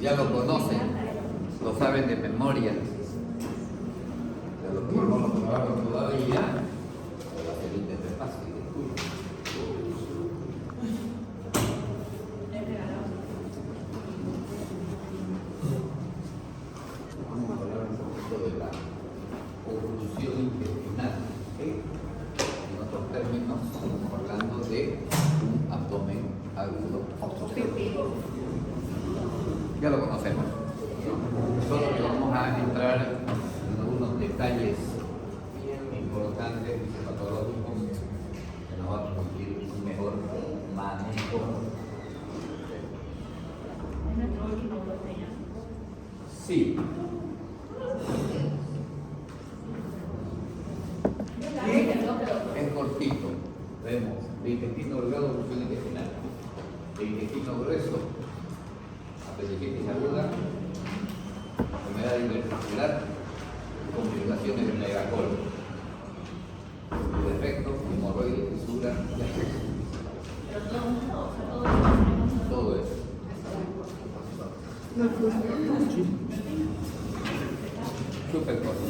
Ya lo conocen, lo saben de memoria. De lo que no lo probaron todavía, pero va a ser de fácil de estudio. Vamos a hablar un poquito de la oclusión intestinal, que en otros términos estamos hablando de un abdomen agudo obstructivo. Ya lo conocemos. Solo que vamos a entrar en algunos detalles importantes y patológicos que nos va a permitir un mejor manejo. ¿Es nuestro último bloque ya? Sí. Es cortito. Vemos de intestino delgado, oclusión intestinal. De intestino grueso, apendicitis aguda, enfermedad intermuscular, complicaciones del megacolo, defectos, hemorroides, fisura, Pero todo junto, o sea, todo eso. Súper corto.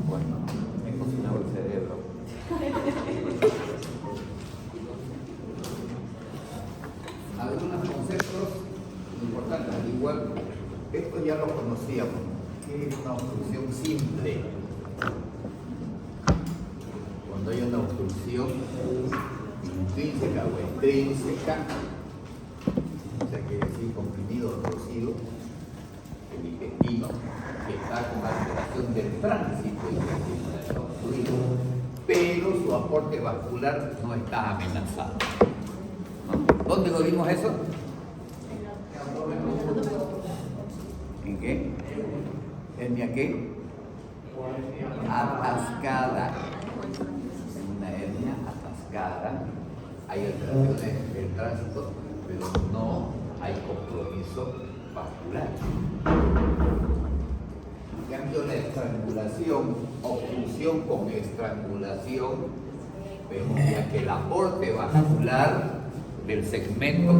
Bueno, me he cocinado el cerebro. Algunos conceptos importantes, al igual, esto ya lo conocíamos, que es una obstrucción simple. Cuando hay una obstrucción intrínseca o extrínseca, o sea, quiere decir comprimido o reducido, el intestino, que está con alteración del tránsito intestinal obstruido, pero su aporte vascular no está amenazado. ¿No? ¿Dónde lo vimos eso? ¿En qué? ¿Hernia qué? Atascada. Una hernia atascada. Hay alteraciones del tránsito, pero no hay compromiso vascular. En cambio, la estrangulación, obstrucción con estrangulación, vemos ya que el aporte vascular del segmento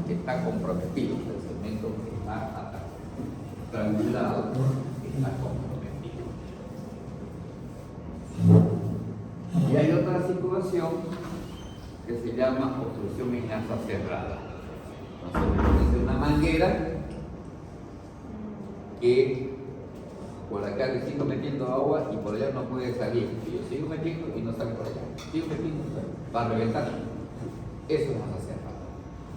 está comprometido, el segmento que está estrangulado está comprometido. Y hay otra situación que se llama obstrucción venosa cerrada. Entonces, es una manguera que por acá le sigo metiendo agua y por allá no puede salir. Y yo sigo metiendo y no sale por allá. Sigo metiendo, va a reventar. Eso es venosa cerrada.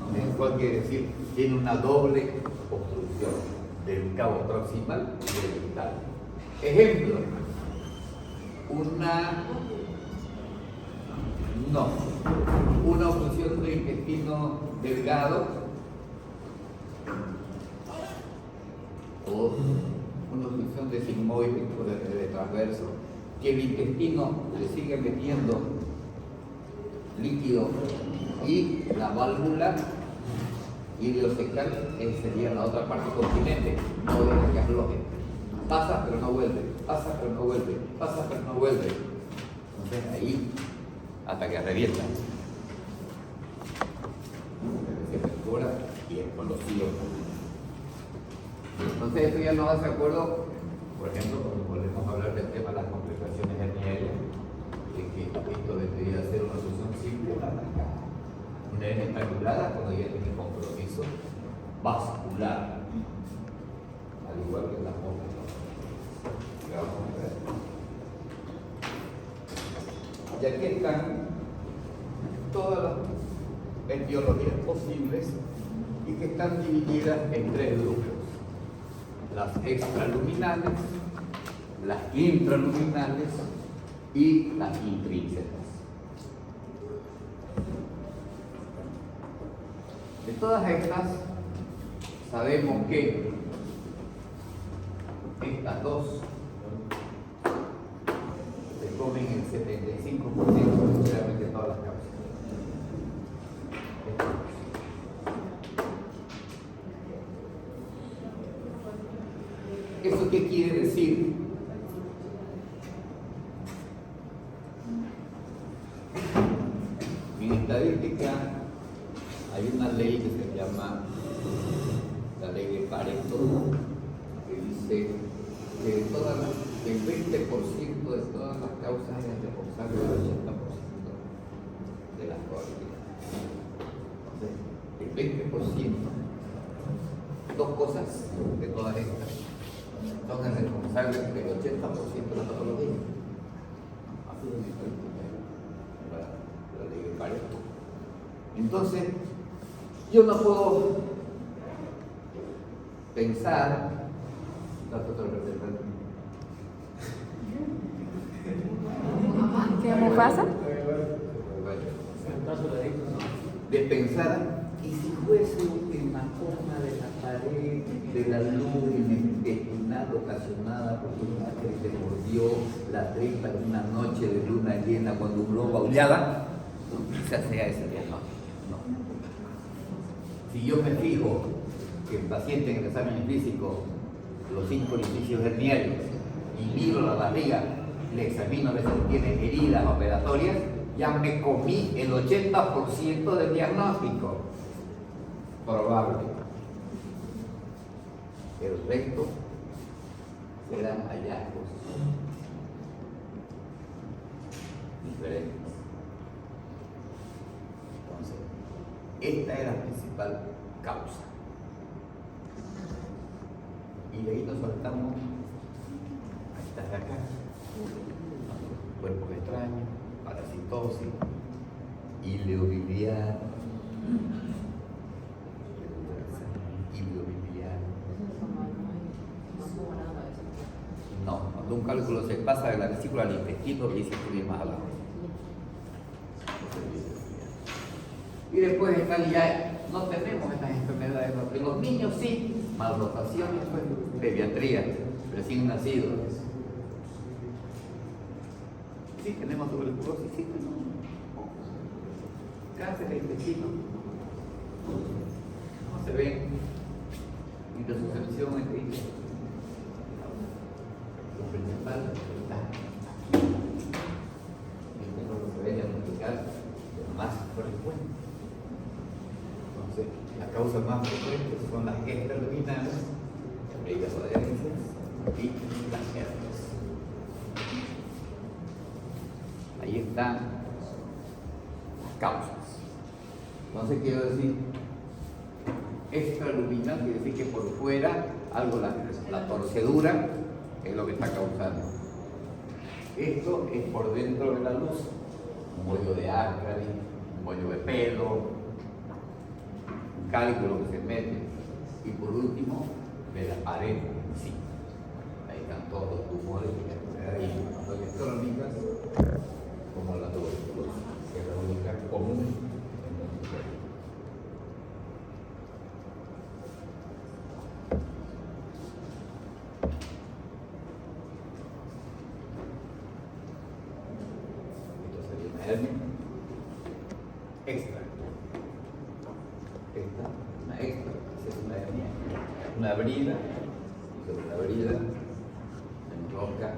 ¿No? El cual quiere decir, tiene una doble obstrucción del cabo proximal y del distal. Ejemplo, una obstrucción del intestino delgado o una obstrucción de sigmoide o de transverso, que el intestino le sigue metiendo líquido y la válvula ileocecal sería la otra parte continente, no deja que afloje. Pasa pero no vuelve, pasa pero no vuelve, pasa pero no vuelve. Entonces ahí hasta que revienta. Se percora y es conocido. Entonces esto ya nos hace acuerdo, por ejemplo, cuando volvemos a hablar del tema de las complicaciones hernianas, de que esto debería ser una solución simple para atacar. Una hernia estrangulada cuando ya tiene compromiso vascular, al igual que las otras. Y aquí están todas las etiologías posibles y que están divididas en tres grupos: las extraluminales, las intraluminales y las intrínsecas. De todas estas, sabemos que estas dos se comen el 75% de todas las causas. ¿Eso qué quiere decir? En estadística hay una ley que se llama la ley de Pareto, que dice que el 20% de todas las causas es responsable del 80% de las probabilidades. Entonces, el 20%, dos cosas de todas estas, son el responsable del 80% de la patología. Así es la ley de Pareto. Entonces, yo no puedo pensar, ¿Qué me pasa? de pensar, y si fuese un hematoma de la pared de la luz intestinal ocasionada por un ángel que mordió la tripa en una noche de luna llena cuando un lobo aullaba, quizás sea ese diagnóstico. No. Si yo me fijo que el paciente en el examen físico, los 5 orificios herniarios, y miro la barriga, le examino a ver si tiene heridas operatorias, ya me comí el 80% del diagnóstico probable. El resto serán hallazgos diferentes. Entonces, esta es la principal causa. Y de ahí nos saltamos a estas de acá: cuerpos extraños, parasitosis, ileobiliar, no, cuando un cálculo se pasa de la vesícula al intestino, y se estudia más abajo. Y después están ya, no tenemos estas enfermedades, en los niños sí, malrotaciones, pues, pediatría, recién nacidos. Sí tenemos tuberculosis, sí tenemos cáncer de intestino. No se ven ni de suscepción entre lo principal está aquí. Esto es lo que se ve diagnosticar más frecuente. Entonces, las causas más frecuentes son las extraluminales, ellas adherencias y las hernias. Ahí están las causas. Entonces quiero decir, extraluminal quiere decir que por fuera algo, la torcedura es lo que está causando. Esto es por dentro de la luz, un bollo de ácraris, un bollo de pelo, un cálculo que se mete, y por último de la pared en sí. Ahí están todos los tumores que hay, tanto electrónicas como la tuberculosis, que es la única común en el cuerpo. Esto sería una hernia extra. Esta, una extra, esa es una hernia, una abrida, y sobre la abrida se enrosca.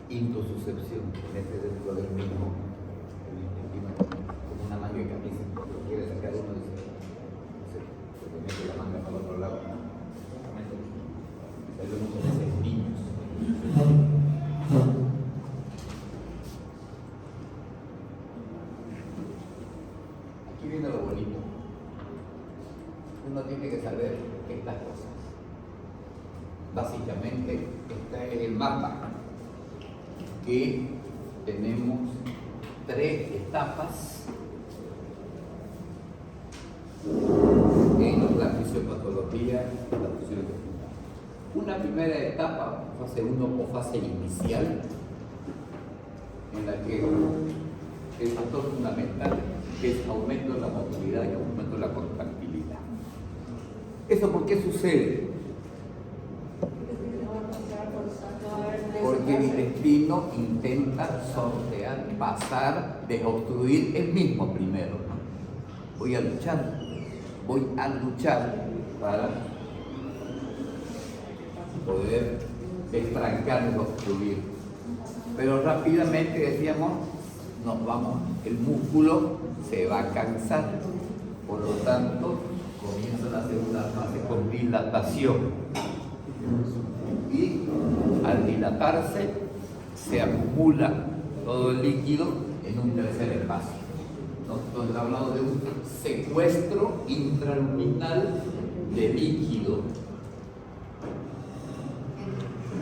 Intususcepción, mete dentro del mismo como una manga de camisa, lo quiere sacar uno y se mete la manga para el otro lado. Hay muchas veces niños. Aquí viene lo bonito. Uno tiene que saber estas cosas. Básicamente, este es el mapa que tenemos 3 etapas en la fisiopatología de la función intestinal. Una primera etapa, fase 1 o fase inicial, en la que el factor fundamental es aumento de la motilidad y aumento de la contractilidad. ¿Eso por qué sucede? Porque el intestino intenta sortear, pasar, desobstruir el mismo primero. Voy a luchar para poder estrancar, obstruir. Pero rápidamente decíamos, el músculo se va a cansar. Por lo tanto, comienza la segunda fase con dilatación. Y al dilatarse, se acumula todo el líquido en un tercer espacio. Entonces, hablamos de un secuestro intraluminal de líquido.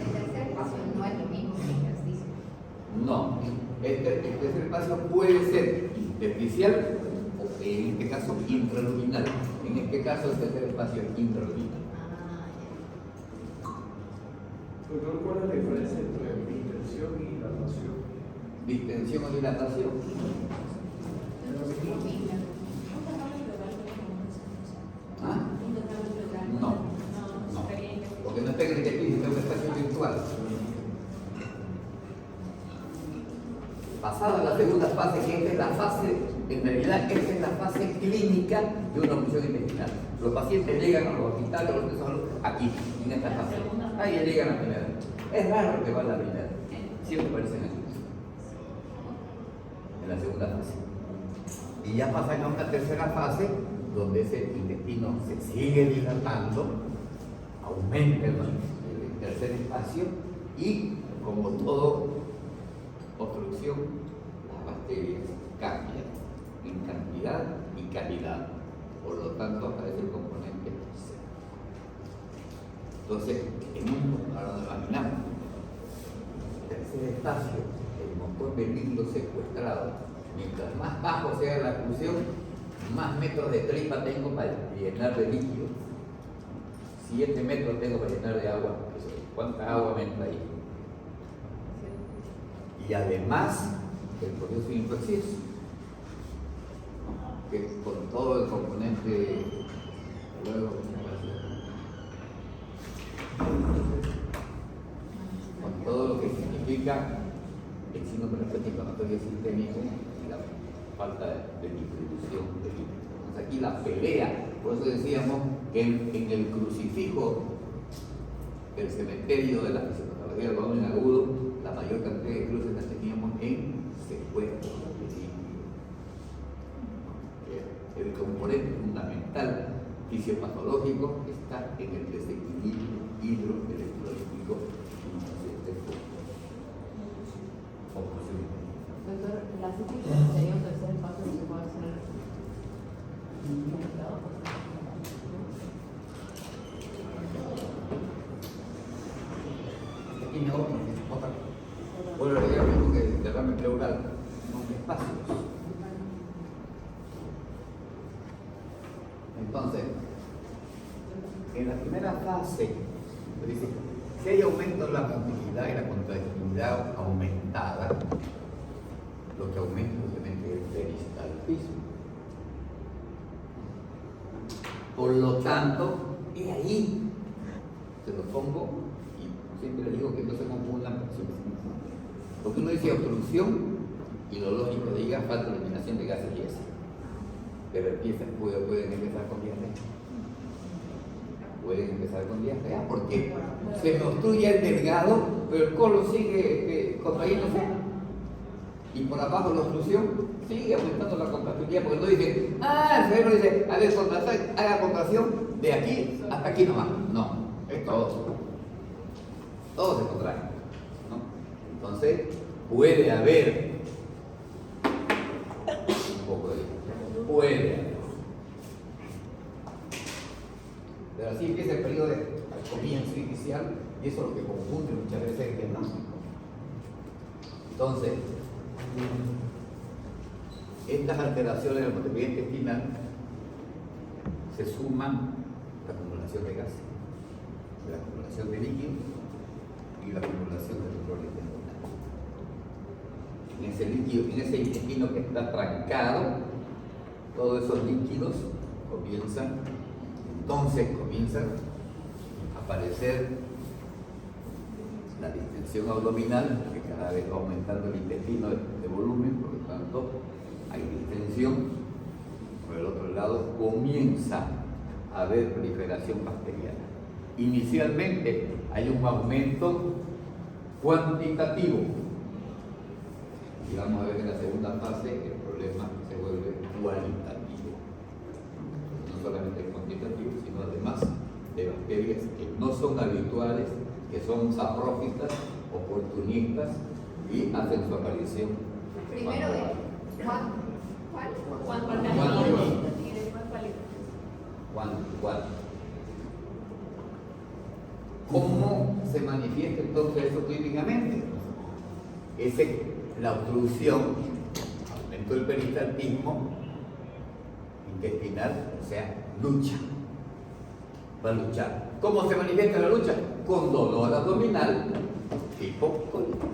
El tercer espacio no es lo mismo que el ejercicio. No, el tercer espacio puede ser intersticial o en este caso intraluminal. En este caso el tercer espacio es intraluminal. Doctor, ¿cuál es la diferencia entre distensión y dilatación? Distensión o dilatación. ¿Ah? No, porque no está en el intestino, está en un espacio virtual. Pasada la segunda fase, que esta es la fase, en realidad esta es la fase clínica de una obstrucción intestinal. Los pacientes llegan a los hospitales, a los centros de salud, aquí, en esta fase. Ahí llegan a la primera. Es raro que va a la primera. Siempre aparecen aquí. En la segunda fase. Y ya pasan a una tercera fase, donde ese intestino se sigue dilatando, aumenta el tercer espacio y, como todo obstrucción, las bacterias cambian en cantidad y calidad. Por lo tanto, aparece el componente C. Entonces, ahora nos imaginamos, tercer espacio, el montón de líquido secuestrado. Mientras más bajo sea la oclusión, más metros de tripa tengo para llenar de líquido. 7 metros tengo para llenar de agua. ¿Cuánta agua me entra ahí? Y además, el proceso infeccioso, que con todo el componente, luego, con todo lo que significa el síndrome inflamatorio sistémico y la falta de distribución de líquidos. Entonces aquí la pelea, por eso decíamos que en el crucifijo del cementerio de la fisiopatología del volumen agudo, la mayor cantidad de cruces las teníamos en secuestro de líquido. El componente fundamental fisiopatológico está en el desequilibrio hidroelectrolítico. Doctor, la cíclica sería un tercer paso que se puede hacer. Aquí no, otra. Vuelvo a agregar lo mismo que el derrame pleural, son espacios. Entonces, en la primera fase, dice, si hay aumento en la motilidad y la contractilidad aumentada, lo que aumenta obviamente es el peristaltismo. Por lo tanto, es ahí, se lo pongo y siempre le digo que no se confundan, porque uno dice obstrucción y lo lógico diga falta de eliminación de gases y eso, pero pueden empezar con diarrea. Pueden empezar con diarrea porque se me obstruye el delgado, pero el colon sigue contrayéndose. Y por abajo la obstrucción sigue aumentando la contractilidad, porque no dice, el cerebro dice, haga contracción de aquí hasta aquí nomás. No, es todo. Todo se contrae, ¿no? Entonces, puede haber un poco de... Puede haber. Pero así empieza el periodo de comienzo inicial, y eso es lo que confunde muchas veces el diagnóstico. Entonces, estas alteraciones de la motilidad intestinal se suman la acumulación de gases, la acumulación de líquidos y la acumulación de control intestinal. En ese líquido, en ese intestino que está trancado, todos esos líquidos comienzan a aparecer la distensión abdominal, que cada vez va aumentando el intestino de volumen, por lo tanto hay distensión. Por el otro lado comienza a haber proliferación bacteriana. Inicialmente hay un aumento cuantitativo. Y vamos a ver en la segunda fase el problema se vuelve cualitativo. No solamente cuantitativo, sino además de bacterias que no son habituales, que son saprófitas, oportunistas y hacen su aparición. Primero de ¿cuál? Cuantitativo. Y después cualitativo. ¿Cuál? ¿Cómo se manifiesta entonces eso clínicamente? La obstrucción, aumento del peristaltismo intestinal, o sea, lucha. Va a luchar. ¿Cómo se manifiesta la lucha? Con dolor abdominal tipo cólico.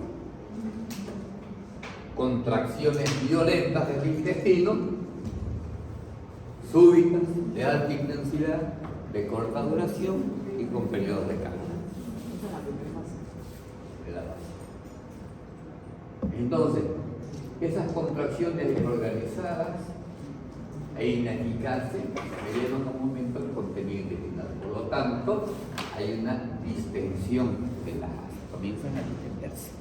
Contracciones violentas del intestino, súbitas, de alta intensidad, de corta duración y con periodos de calma. De la base. Entonces, esas contracciones desorganizadas e ineficaces me llevan a un momento del contenido intestinal. Por lo tanto, hay una distensión de las asas, comienzan a distenderse.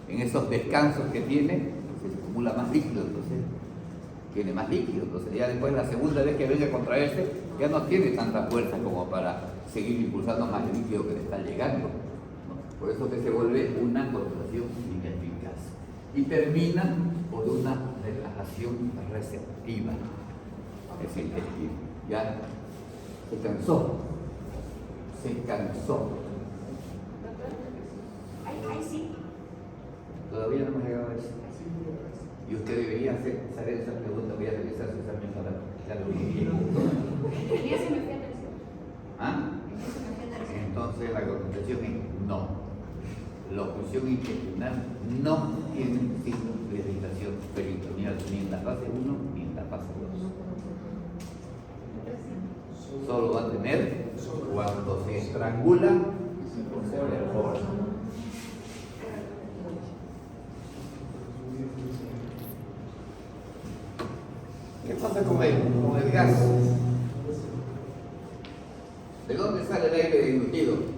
En esos descansos que tiene, se acumula más líquido, entonces tiene más líquido. Entonces ya después, la segunda vez que venga a contraerse, ya no tiene tanta fuerza como para seguir impulsando más líquido que le está llegando, ¿no? Por eso que se vuelve una contracción ineficaz. Y termina por una relajación receptiva. Ese intestino ya se cansó. Ahí sí. Todavía no hemos llegado a eso. Y usted debería hacer esa pregunta, voy a realizar su examen para la El día se me fue a tercero. ¿Ah? El día se me fue a tercero. Entonces la contestación es no. La oclusión intestinal no tiene signos de irritación peritoneal ni en la fase 1 ni en la fase 2. Solo va a tener cuando se estrangula o se perfora. ¿Qué pasa con el gas? ¿De dónde sale el aire dilutido?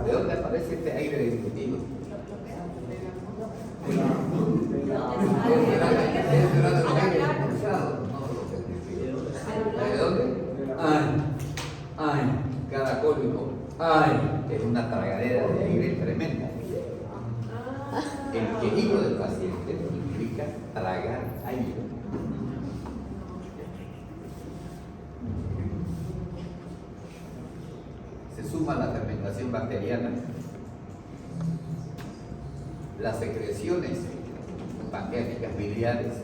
¿De dónde aparece este aire dilutido? ¿De dónde? Ay, caracólico. Ay, es una tragadera de aire tremenda. El peligro del paciente implica tragar aire. Se suma la fermentación bacteriana, las secreciones pancreáticas biliares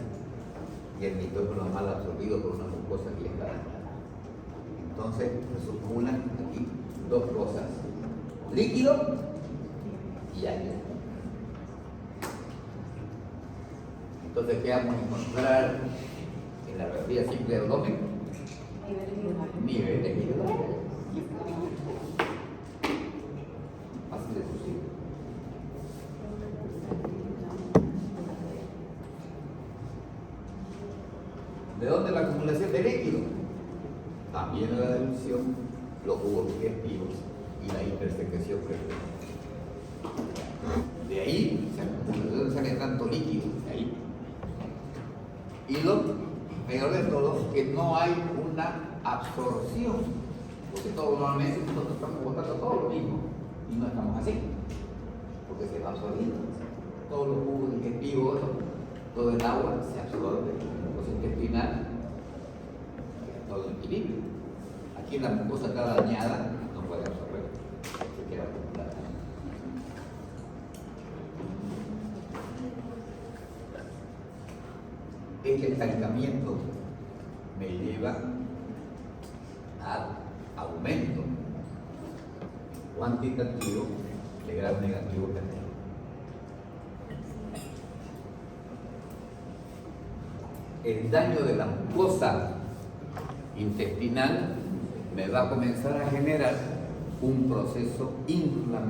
y el nitrógeno mal absorbido por una mucosa que está dañada. Entonces se suman aquí dos cosas: líquido y aire. Entonces, ¿qué vamos a encontrar en la radiografía simple de abdomen? Niveles hidrogénicos. Así de sencillo. ¿De dónde la acumulación de líquido? También la dilución, los jugos digestivos y la hipersecreción frecuente. De ahí ¿de dónde sale tanto líquido? De ahí. Y lo peor de todo, que no hay una absorción, porque todo normalmente nosotros estamos botando todo lo mismo y no estamos así, porque se va absorbiendo. Todos los jugos digestivos, todo el agua se absorbe en la mucosa intestinal, todo el equilibrio. Aquí la mucosa está dañada, no puede absorber, se queda acumulada. Este estancamiento me lleva al aumento cuantitativo de grado negativo que tengo. El daño de la mucosa intestinal me va a comenzar a generar un proceso inflamatorio.